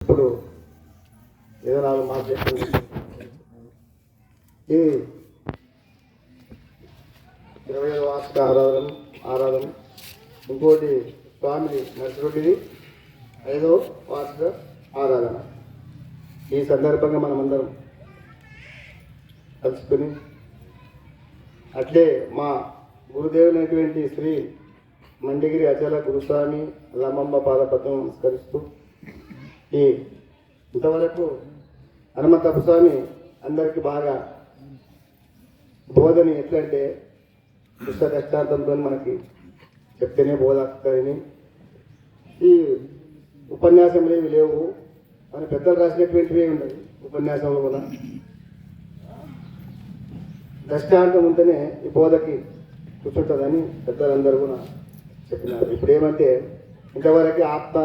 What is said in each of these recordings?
ఇప్పుడు ఏదో 4 మాసాలు ఇది 25వ వార్షిక ఆరాధన ఇంకోటి స్వామి నర్సరెడ్డిది 5వ వార్షిక ఆరాధన. ఈ సందర్భంగా మనమందరం కలుసుకొని అట్లే మా గురుదేవులైనటువంటి శ్రీ మండిగిరి అచల గురుస్వామి లమ్మమ్మ పాదపద్మం నమస్కరిస్తూ ఈ ఇంతవరకు హనుమంతప్ప స్వామి అందరికీ బాగా బోధని ఎట్లంటే పుస్తక కష్టార్థంతో మనకి చెప్తేనే బోధని ఈ ఉపన్యాసంలో ఇవి లేవు, మన పెద్దలు రాసినటువంటివి ఉన్నాయి. ఉపన్యాసంలో కూడా దృష్టాంతం ఉంటేనే ఈ బోధకి కూర్చుంటుందని పెద్దలందరూ కూడా చెప్పినారు. ఇప్పుడు ఏమంటే ఇంతవరకు ఆత్మ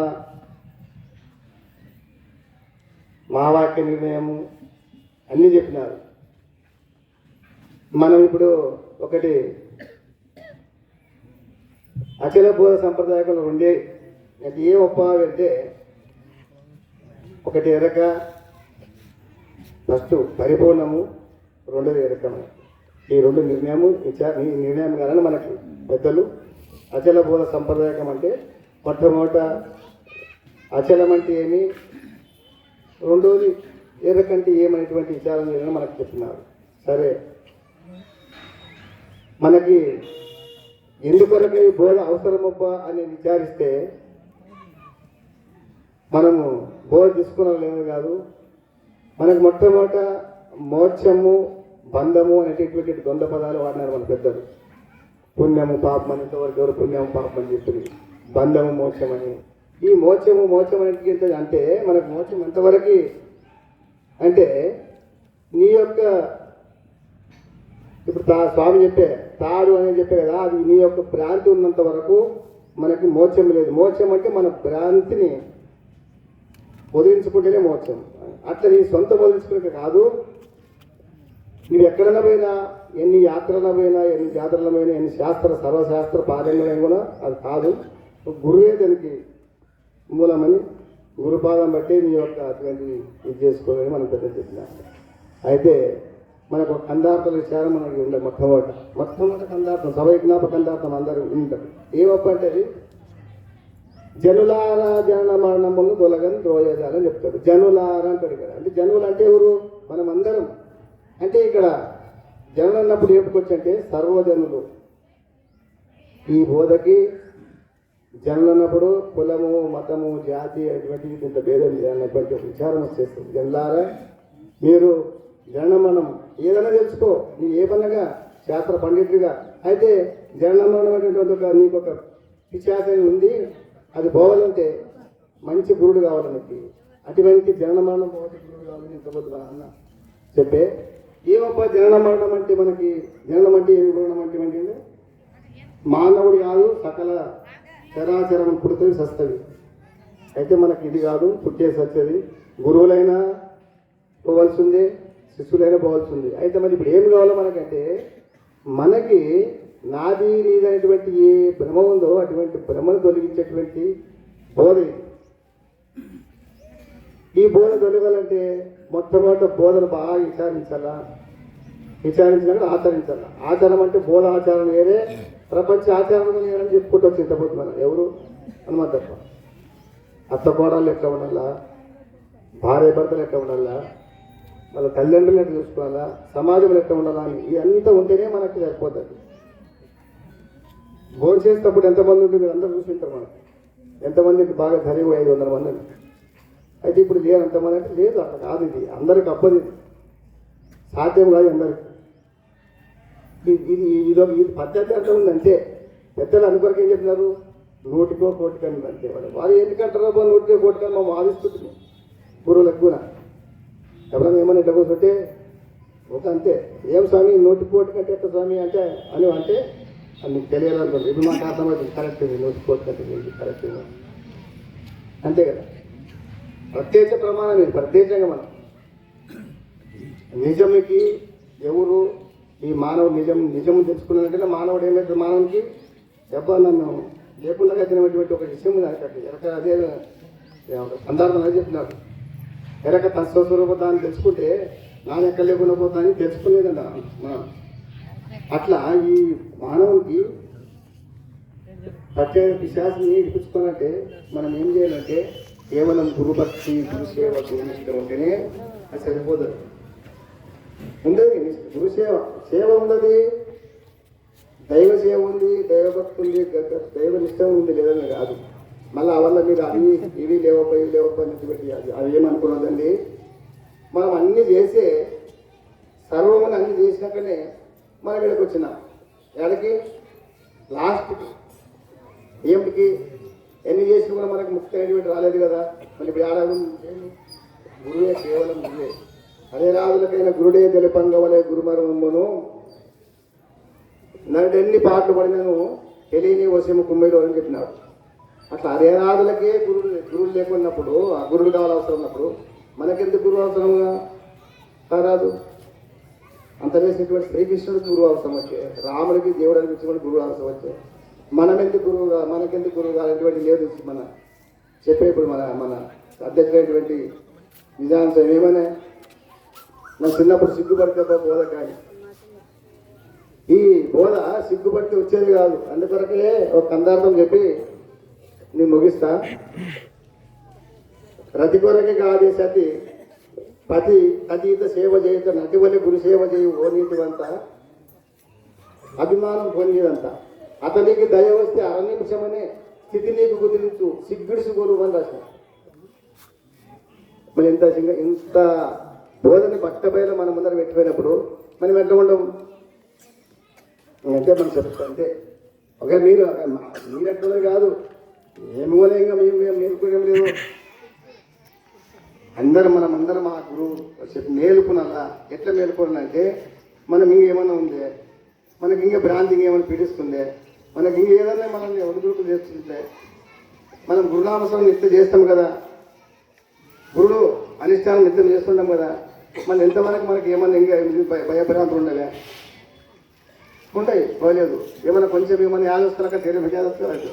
మహావాక్య నిర్ణయము అన్నీ చెప్పినారు. మనం ఇప్పుడు ఒకటి అఖిల బోధ సంప్రదాయంలో ఉండే ఏ ఒప్పందం అంటే ఒకటి ఎరక, ఫస్ట్ పరిపూర్ణము, రెండోది ఎరకము. ఈ రెండు నిర్ణయము ఈ నిర్ణయం కానీ మనకి పెద్దలు అచల బోధ సంప్రదాయకం అంటే మొట్టమొదట అచలం అంటే ఏమి, రెండోది ఎర్రకంటే ఏమనేటువంటి విచారం చేయాలని మనకు చెప్తున్నారు. సరే, మనకి ఎందుకొరకు ఈ బోధ అవసరమబ్బా అని విచారిస్తే మనము బోధ తీసుకున్నాం లేదు కాదు. మనకు మొట్టమొదట మోక్షము, బంధము అనేటటువంటి ద్వంద్వ పదాలు వాడినారు మన పెద్దలు. పుణ్యము పాపం అని, ఇంతవరకు ఎవరు పుణ్యము పాపం అని చెప్పింది, బంధము మోక్షం అని. ఈ మోక్షం అనేది అంటే మనకు మోక్షం ఎంతవరకు అంటే నీ యొక్క ఇప్పుడు స్వామి చెప్పే తాడు అని చెప్పే కదా, అది నీ యొక్క భ్రాంతి ఉన్నంత వరకు మనకి మోక్షం లేదు. మోక్షం అంటే మన భ్రాంతిని వదిలించుకుంటేనే మోక్షం. అట్లా నీ సొంత వదిలించుకుంటే కాదు. నువ్వు ఎక్కడైనా పోయినా, ఎన్ని యాత్రల పోయినా, ఎన్ని జాతరల పోయినా, ఎన్ని సర్వశాస్త్ర పారంగణం కూడా అది కాదు. గురువే దానికి మూలమని గురుపాదం బట్టి నీ యొక్క అటువంటి ఇది చేసుకోవాలని మనం పెద్ద చెప్పినాం. అయితే మనకు ఒక కందార్థ విచారం మనకి ఉండే మొట్టమొదటి కందార్థం, సవైజ్ఞాప కందార్థం అందరూ ఉంటారు. ఏమప్ప అంటే అది జనులారా జనన మరణములు దొలగని ద్రోయజాలని చెప్తాడు. జనులారా అంటాడు ఇక్కడ. అంటే జనులు అంటే ఎవరు? మనం అందరం. అంటే ఇక్కడ జనులు అన్నప్పుడు ఏపుకొచ్చంటే సర్వజనులు. ఈ బోధకి జనులు అన్నప్పుడు కులము, మతము, జాతి అటువంటి ఇంత భేదం అన్నటువంటి విచారం వచ్చేస్తుంది. జనులారా మీరు జననమరణం ఏదైనా తెలుసుకో, నీ ఏ పనగా శాస్త్ర పండితుడిగా అయితే జననమరణం అనేటువంటి నీకు ఒక పిశాచం ఉంది, అది పోవాలంటే మంచి గురుడు కావాలనికి. అటువంటి జననమరణం పోవాలి గురుడు కావాలని ఇంతవద్దు అన్న చెప్పే. ఏమప్ప జనన మరణం అంటే మనకి జననం అంటే ఏమి మరణం అంటే ఏంటంటే మానవుడు కాదు, సకల చరాచరం పుడుతుంది సస్తది. అయితే మనకి ఇది కాదు, పుట్టేసి వచ్చేది. గురువులైనా పోవాల్సిందే, శిష్యులైనా పోవాల్సింది. అయితే మరి ఇప్పుడు ఏమి కావాలో మనకంటే మనకి నాది నీదనేటువంటి ఏ భ్రమ ఉందో అటువంటి భ్రమను తొలగించేటువంటి బోధ. ఈ బోధ తొలగాలంటే మొట్టమొదటి బోధన బాగా విచారించినాక ఆచరించాలి. ఆచారం అంటే బోధ ఆచారం వేరే, ప్రపంచ ఆచారం వేరని చెప్పుకుంటూ వచ్చి ఇంతపోతుంది మనం. ఎవరు? హనుమంతప్ప. అత్త కోడళ్ళు ఎట్లా ఉండాలా, భార్య భర్తలు ఎట్లా ఉండాలా, వాళ్ళ తల్లిదండ్రులు ఎట్లా చూసుకోవాలా, సమాజంలో ఎట్లా ఉండాలా అని ఇదంతా ఉంటేనే మనకి సరిపోతుంది. భోజనం చేసేటప్పుడు ఎంతమంది ఉంటుంది మీరు అందరూ చూసింటారు. మనకి ఎంతమందికి బాగా ధరివు 500 మంది. అయితే ఇప్పుడు లేరు అంతమంది అంటే లేదు, అట్లా కాదు. ఇది అందరికి అబ్బది, సాధ్యం కాదు అందరికి. ఇది పద్ధతి అట్లా ఉందంటే పెద్దలు అందుకొరకు ఏం చెప్పినారు, 100కో 1 కోటి అంతే. వాళ్ళు ఎందుకంటారో 100కో 1 కోటి మనం వాదిస్తుంది గురువులకు కూడా. ఎవరైనా ఏమన్నా ఇట్లా కూర్చుంటే ఒక అంతే, ఏం స్వామి 100 కోటి కంటే ఎట్లా స్వామి అంటే అంటే అది నీకు తెలియాలనుకోండి. ఇప్పుడు మాకు అర్థమవుతుంది, కరెక్ట్ ఉంది, 100 కోటి కంటే కరెక్ట్ అంతే కదా. ప్రత్యక్ష ప్రమాణం ఇది. ప్రత్యక్షంగా మనం నిజంకి ఎవరు ఈ మానవుడు నిజము తెలుసుకున్నాడంటే మానవుడు ఏమైతే మానవునికి చెప్పా నన్ను లేకుండా తినటువంటి ఒక విషయం అదే సందర్భంగా చెప్పినాడు. ఎలాగ తత్వస్వరూపతాన్ని తెలుసుకుంటే నా ఎక్కడ లేకుండా పోతానని తెలుసుకునేదంట మనం. అట్లా ఈ మానవునికి ప్రత్యేక పిశాచిని ఇప్పించుకోవాలంటే మనం ఏం చేయాలంటే కేవలం గురుభక్తి గురుసేవ గురునిష్టం ఉంటేనే అది సరిపోతుంది. ఉండదు గురుసేవ, సేవ ఉండదు, దైవ సేవ ఉంది, దైవభక్తి ఉంది, దైవ నిష్టం ఉంది లేదని కాదు. మళ్ళీ వల్ల మీరు అవి ఇవి లేవపై నెత్తి పెట్టి అవి ఏమనుకున్నదండి. మనం అన్నీ చేసే సర్వమని అన్ని చేసినాకనే మనం ఇక్కడికి వచ్చినాం. ఎక్కడికి లాస్ట్కి ఏమిటికి ఎన్ని చేసినా కూడా మనకు ముక్తి అయినటువంటి రాలేదు కదా. మళ్ళీ ఇప్పుడు ఆడాలి గురువే, కేవలం గురువే. అదే రాజులకైనా గురుడే తెలుపంగవలే గురుమరమును నన్నెన్ని పాటలు పడినాను తెలియని వసము కుమ్మిలో అని చెప్పినాడు. అట్లా అదే రాజులకే గురువులు లేకున్నప్పుడు ఆ గురుడు కావాలి అవసరం ఉన్నప్పుడు మనకెందుకు గురువు అవసరంగా రాదు? అంత వేసినటువంటి శ్రీకృష్ణుడికి గురువు అవసరం వచ్చే, రాముడికి దేవుడు అనిపించుకొని గురువు అవసరం వచ్చే, మనకెందుకు గురువు కానటువంటి లేదు. మన చెప్పే ఇప్పుడు మన అధ్యక్షుడైనటువంటి నిజాంశం ఏమనే నా చిన్నప్పుడు సిగ్గుపడితే బోధ కానీ ఈ బోధ సిగ్గుపడితే వచ్చేది కాదు. అందుకొరకే ఒక కందార్థం చెప్పి నేను ముగిస్తా. రతి కొరకే ఆదేశాన్ని పతి అతీత సేవ చేయుట నటివలి గురు సేవ చేయు ఓ నీతివంత అభిమానం పొందేదంతా అతనికి దయ వస్తే అరనిమిషమనే స్థితి నీకు కుదిరించు సిగ్గుడిసుగోలు అని రాసిన. మరి ఇంత బోధని బట్టబయల మన ముందర పెట్టిపోయినప్పుడు మనం ఎట్లా ఉండం అంటే మనం చెప్తాం అంతే. ఒకవేళ మీరు ఎట్లా కాదు ఏమో ఇంకా మేము మేలుకునేం లేదు. మనమందరం ఆ గురువు మేలుకున్నలా ఎట్లా మేలుకున్నానంటే మనం ఇంకేమన్నా ఉందే, మనకి ఇంకా భ్రాంతి ఇంకేమైనా పీడిస్తుందే, మనకి ఇంకేదన్నా మనల్ని ఒడిదుడుకులు చేస్తుంటే మనం గురునామస్వామి నిత్యం చేస్తాం కదా, గురుడు అనిష్టానం నిత్యం చేస్తుంటాం కదా. మళ్ళీ ఎంతవరకు మనకి ఏమన్నా ఇంకా భయభ్రాంతులు ఉండవే ఉంటాయి. పోలేదు ఏమైనా కొంచెం ఏమైనా యాదొస్తాక తెలియదు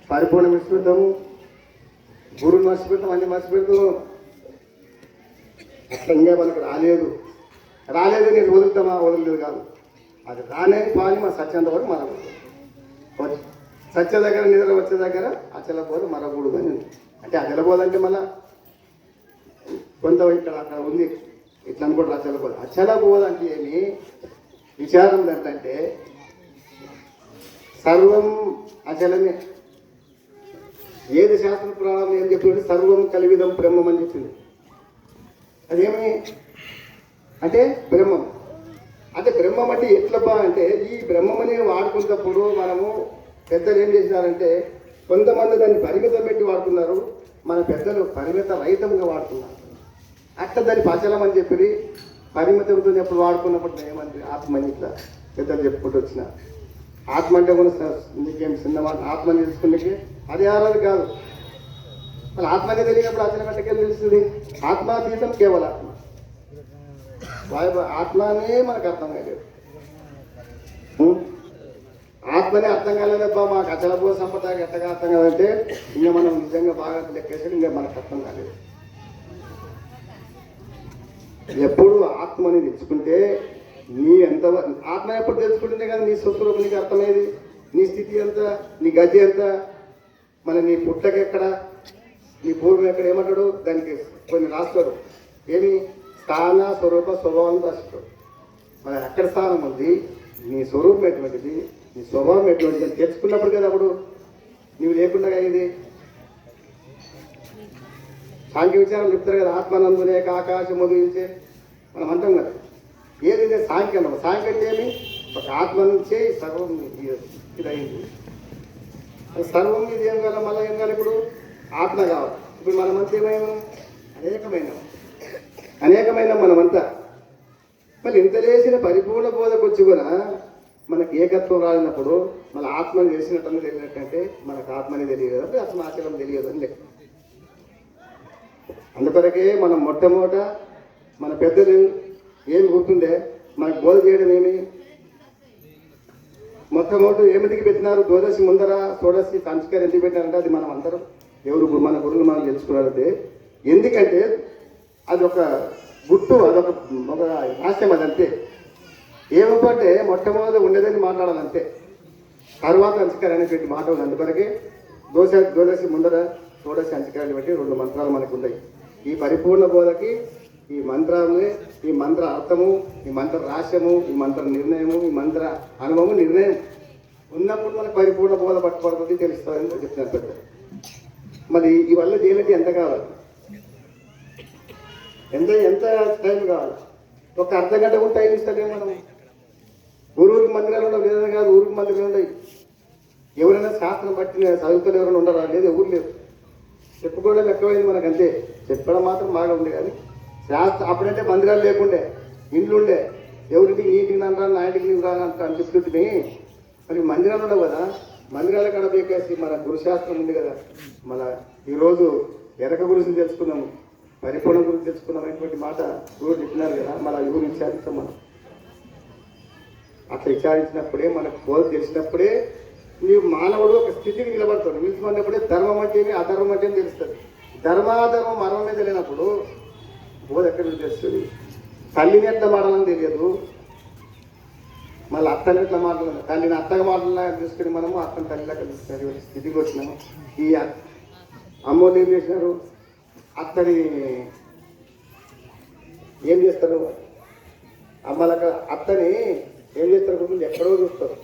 పరిపూర్ణ విడిచిపెడతాము, గురువుని మర్చిపెడతాం, అన్ని మర్చిపెడతాము. అట్లా ఇంకా మనకు రాలేదు నేను వదులుతామా వదలలేదు కాదు. అది రానే పాలి మా సత్యంత వరకు మరగకూడదు. సత్య దగ్గర నిద్ర వచ్చే దగ్గర అచల బోధ మరగకూడదు అని. అంటే అచల బోధ అంటే మళ్ళా కొంత ఇక్కడ అక్కడ ఉంది ఇట్లా అనుకుంటారు. అచల బోధ బోధ అంటే ఏమి విచారం ఏంటంటే సర్వం అచలమే. ఏది శాస్త్ర పురాణం ఏం చెప్పింది? సర్వం కలివిదం బ్రహ్మం అని చెప్పింది. అదేమి అంటే బ్రహ్మం. అంటే బ్రహ్మం అంటే ఎట్లబ్బా అంటే ఈ బ్రహ్మమని వాడుకున్నప్పుడు మనము పెద్దలు ఏం చేసినారంటే కొంతమంది దాన్ని పరిమితం పెట్టి వాడుతున్నారు, మన పెద్దలు పరిమిత రహితంగా వాడుతున్నారు. అట్లా దాన్ని పచలం అని చెప్పి పరిమితంతో ఎప్పుడు వాడుకున్నప్పుడు ఏమంటే ఆత్మని ఇట్లా పెద్దలు చెప్పుకుంటూ వచ్చిన ఆత్మ అంటే కూడా నీకేం చిన్నమాట ఆత్మని తెలుసుకునేకి అది ఆరాధన కాదు. మళ్ళీ ఆత్మనే తెలియనప్పుడు అతని గట్టకెళ్ళి తెలుస్తుంది. ఆత్మాతీతం కేవలం ఆత్మ. ఆత్మనే మనకు అర్థం కాలేదు. ఆత్మనే అర్థం కాలేదబ్బా మాకు అచలబో సంపద ఎట్టగా అర్థం కాదంటే ఇంకా మనం నిజంగా బాగా లెక్కేసి ఇంకా మనకు అర్థం కాలేదు. ఎప్పుడు ఆత్మని తెచ్చుకుంటే నీ ఎంత ఆత్మ ఎప్పుడు తెలుసుకుంటుంటే కదా నీ స్వస్వరూపం నీకు అర్థమయ్యేది. నీ స్థితి ఎంత, నీ గతి ఎంత, మన నీ పుట్టకెక్కడ, నీ పూర్వం ఎక్కడ ఏమంటాడు దానికి కొన్ని రాస్తాడు. ఏమి స్థాన స్వరూప స్వభావం రాస్తాడు. మన ఎక్కడ స్థానం ఉంది, నీ స్వరూపం ఎటువంటిది, నీ స్వభావం ఎటువంటిది అని తెలుసుకున్నప్పుడు కదా అప్పుడు నీవు లేకుండా అయ్యేది. సాంఖ్య విచారం చెప్తారు కదా, ఆత్మానందునే ఆకాశం ఉదయించే మనం అంటాం కదా. ఏది సాంఖ్య అన్నమాట. సాంఖ్య అంటే ఏమి? ఒక ఆత్మ నుంచే సర్వం ఇది అయింది. సర్వం ఇది ఏం కావాలి, మళ్ళీ ఏం కావాలి? ఇప్పుడు ఆత్మ కావాలి. ఇప్పుడు మనమంతా ఏమైనా అనేకమైన మనమంతా మళ్ళీ ఇంత లేచిన పరిపూర్ణ బోధకు వచ్చి కూడా మనకి ఏకత్వం రాలినప్పుడు మన ఆత్మని తెలిసినట్టు తెలియనట్టంటే మనకు ఆత్మని తెలియదు అంటే ఆత్మాచలం తెలియదు అని లెక్క. అందుకొరకే మనం మొట్టమొదట మన పెద్దలు ఏమి గుర్తుండే మనకు బోధ చేయడం ఏమి మొట్టమొదటి ఏమిటికి పెట్టినారు? ద్వాదశి ముందర షోడశి సంస్కారం ఎందుకు పెట్టినారంటే అది మనం అందరం ఎవరు మన గురువులు మనం తెలుసుకున్నారంటే ఎందుకంటే అది ఒక గుట్టు, అదొక ఒక హాస్యం, అదంతే. ఏమంటే మొట్టమొదటి ఉండేదని మాట్లాడాలంతే, తర్వాత అంచకాలు అనేటువంటి మాట ఉంది. అందుకొరకే దోదశి ముందర షోడశి అంచకాలను బట్టి 2 మంత్రాలు మనకు ఉన్నాయి. ఈ పరిపూర్ణ బోధకి ఈ మంత్రాలే, ఈ మంత్ర అర్థము, ఈ మంత్ర రాశ్యము, ఈ మంత్ర నిర్ణయము, ఈ మంత్ర అనుభవము నిర్ణయం ఉన్నప్పుడు మనకు పరిపూర్ణ బోధ పట్టుబడుతుంది, తెలుస్తుందని చెప్తున్నారు పెద్ద. మరి ఇవల్ల చేయాలంటే ఎంత కావాలి, ఎంత టైం కావాలి? ఒక అర్ధ గంట కూడా టైం ఇస్తాడే మనం. ఊరికి మందిరాలు ఉండవు, లేదని కాదు, ఊరికి మందిరాలు ఉండవు. ఎవరైనా శాస్త్రం బట్టి చదువుకొని ఎవరైనా ఉండరా? లేదు, ఎవరు లేరు. చెప్పుకోవడం ఎక్కువైంది మనకు, అంతే. చెప్పడం మాత్రం బాగా ఉంది. కానీ శాస్త్రం అప్పుడంటే మందిరాలు లేకుండే, ఇండ్లు ఉండే. ఎవరింటికి నీటికి నన్ను నా ఇంటికి నీకు అని చెప్తుంటే, మరి మందిరాలు ఉండవు కదా. మందిరాల కడబేకేసి మన గురుశాస్త్రం ఉంది కదా. మన ఈరోజు ఎరక గురించి తెలుసుకున్నాము, పరిపూర్ణ గురించి తెలుసుకున్నాం అనేటువంటి మాట గురువు చెప్పినారు కదా. మన గురు విచారిస్తాం మనం. అట్లా విచారించినప్పుడే మనకు బోధ తెలిసినప్పుడే నీవు మానవుడు ఒక స్థితికి నిలబడతాడు. నిలుచుకున్నప్పుడే ధర్మం అంటే అధర్మం అంటే తెలుస్తుంది. ధర్మాధర్మం మరణమే తెలియనప్పుడు బోధ ఎక్కడి నుంచి తెలుస్తుంది? తల్లిని ఎట్లా మాట్లాడాలని తెలియదు, మళ్ళీ అత్తని ఎట్లా మాట్లాడాలి, తల్లిని అత్తగా మాట్లాడాలని తీసుకుని మనము అత్తని తల్లిలాగా తీసుకుని స్థితికి వచ్చినాము. ఈ అమ్మోళ్ళు ఏం చేసినారు? అత్తని ఏం చేస్తారు? అమ్మలక అత్తని ఏం చేస్తారు? కుటుంబం ఎక్కడో చూస్తారు.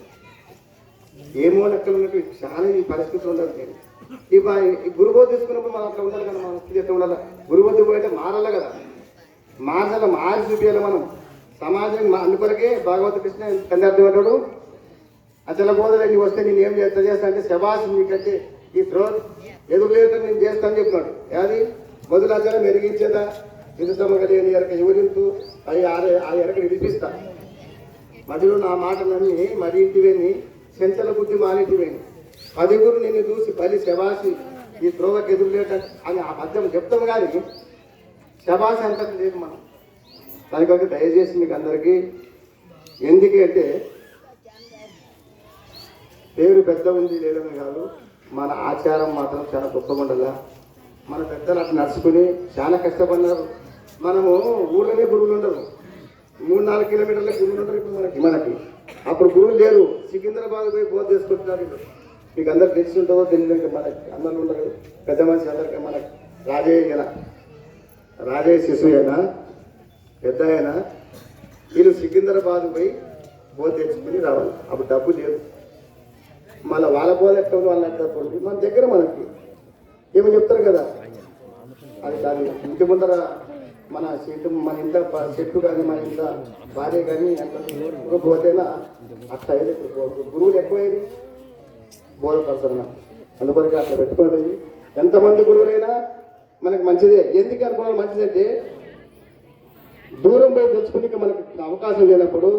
ఏమో లెక్కలు ఉన్నట్టు చాలా ఈ పరిస్థితులు ఉండాలి. నేను ఈ గురుబోధ తీసుకున్నప్పుడు మనం అట్లా ఉండాలి కదా. మన స్థితి ఎట్లా ఉండాలి? గురుబోధ పోయితే మారాలి కదా. మారి చూపించాలి మనం సమాజం. అందుకొరకే భగవత కృష్ణ కళ్యాణం అంటాడు, అచల బోధన నీకు వస్తే నేను ఏం చేస్తా అంటే శబాష్, నీకంటే ఈ ఎదుగులేత నేను చేస్తాను చెప్పినాడు. అది మొదలాచారం మెరిగించేదా ఎదుతమ్మ కలిగిన ఎరక ఎవరింతు అవి ఆ ఎరక విడిపిస్తా. మధ్యలో నా మాటలన్నీ మరి ఇంటివేని చెంచల బుద్ధి మానిటివేని 10 నిన్ను చూసి బలి శబాసి ఈ త్రోవకి ఎదురులేట అని ఆ పద్యం చెప్తాం. కానీ శబాసి అంత లేదు మనం. దానికంటే దయచేసి మీకు అందరికీ ఎందుకంటే పేరు పెద్ద ఉంది లేదని కాదు, మన ఆచారం మాత్రం చాలా గొప్పగా ఉండాలా. మన పెద్దలు అట్లా నడుచుకుని చాలా కష్టపడినారు. మనము ఊళ్ళోనే గురువులు ఉండరు, 3-4 కిలోమీటర్ల గురువులు ఉండరు ఇప్పుడు మనకి. అప్పుడు గురువులు లేరు. సికింద్రాబాద్ పోయి బోధ చేసుకుంటున్నారు. మీకు అందరికి తెలిసి ఉంటుందో తెలియదు. మనకి అందరూ ఉండరు, పెద్ద మనిషి అందరికీ. మనకి రాజయ్య శిశువు అయినా పెద్ద అయినా వీళ్ళు సికింద్రాబాద్ పోయి బోధ తెచ్చుకుని రావాలి. అప్పుడు డబ్బు లేదు. మళ్ళీ వాళ్ళ బోధ ఎక్కడ వాళ్ళ ఎక్కడ మన దగ్గర మనకి ఏమో చెప్తారు కదా. అది దాని ఇంటి ముందర మన ఇంత చెట్టు కానీ మన ఇంత భార్య కానీ ఎంత పోతేనా అట్లా అయ్యేది. గురువులు ఎక్కువైంది బోధపడతారు. అందుకొరకు అట్లా పెట్టుకోలేదు. ఎంతమంది గురువులైనా మనకు మంచిదే. ఎందుకు అనుకోవాలి మంచిదంటే, దూరం పోయి తెచ్చుకునే మనకి అవకాశం లేనప్పుడు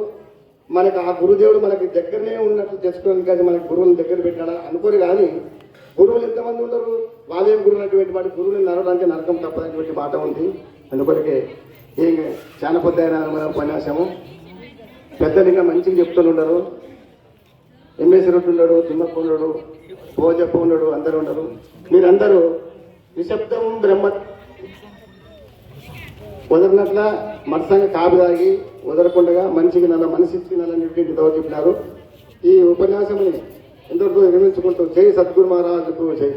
మనకు ఆ గురుదేవుడు మనకి దగ్గరనే ఉన్నట్లు తెచ్చుకోవడానికి కానీ మనకి గురువుని దగ్గర పెట్టాడా అనుకోరు. కానీ గురువులు ఎంతమంది ఉండరు, వాళ్ళేం గురువులు అటువంటి వాటి గురువుని నడవడానికి నరకం తప్పదనేటువంటి మాట ఉంది. అందుకొరకే ఏం చాలా పెద్ద ఉపన్యాసము. పెద్దలు ఇంకా మంచిగా చెప్తూనే ఎంఎస్ రెడ్డి ఉన్నాడు, తిమ్మప్ప ఉన్నాడు, భోజప్ప ఉన్నాడు, అందరూ ఉండరు. మీరందరూ నిశ్శబ్దం బ్రహ్మ వదలనట్ల మనసాన్ని కాపు తాగి వదలకుండా మంచిగా నల్ల మనసిచ్చి తినాలని చెప్పి చెప్పినారు. ఈ ఉపన్యాసం ఎందరితో నిర్మించుకుంటూ జై సద్గురు మహారాజుకు జై.